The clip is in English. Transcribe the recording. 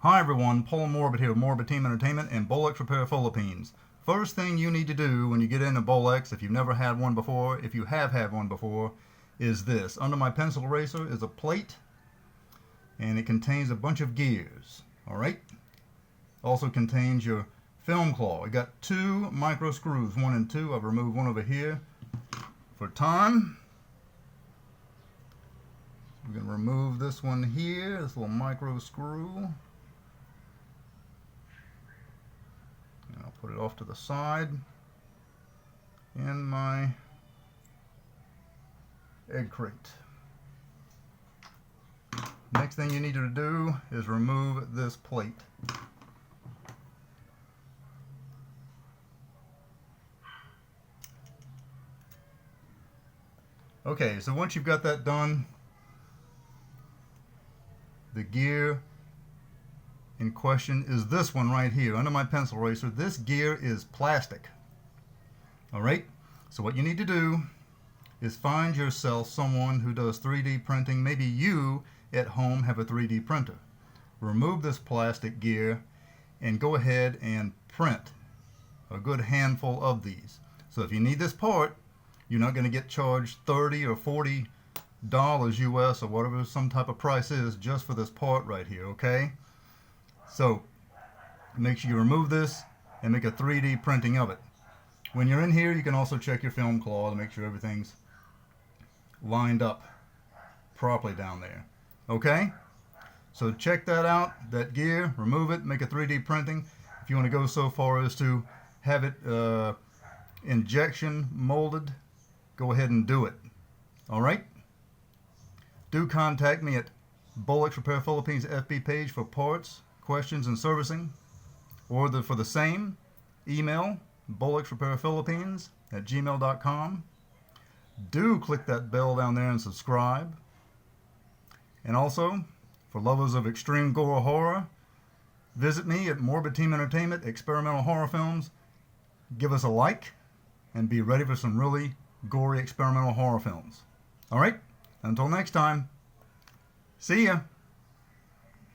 Hi everyone, Paul Morbid here with Morbid Team Entertainment and Bolex Repair Philippines. First thing you need to do when you get into Bolex, if you've never had one before, if you have had one before, is this. Under my pencil eraser is a plate, and it contains a bunch of gears. Alright? Also contains your film claw. It got two micro screws, 1 and 2. I've removed one over here for time. We're going to remove this one here, this little micro screw. I'll put it off to the side in my egg crate. Next thing you need to do is remove this plate. Okay, so once you've got that done, the gear in question is this one right here under my pencil eraser. This gear is plastic. Alright, so what you need to do is find yourself someone who does 3D printing. Maybe you at home have a 3D printer. Remove this plastic gear and go ahead and print a good handful of these. So if you need this part, you're not going to get charged $30 or $40 US or whatever some type of price is just for this part right here, okay? So make sure you remove this and make a 3D printing of it. When you're in here, you can also check your film claw to make sure everything's lined up properly down there. Okay? So check that out, that gear, remove it, make a 3D printing. If you want to go so far as to have it injection molded, go ahead and do it. Alright? Do contact me at Bolex Repair Philippines FB page for parts, questions, and servicing, or for the same, email bolexrepairphilippines@gmail.com. Do click that bell down there and subscribe. And also, for lovers of extreme gore horror, visit me at Morbid Team Entertainment Experimental Horror Films. Give us a like and be ready for some really gory experimental horror films. Alright, until next time, see ya!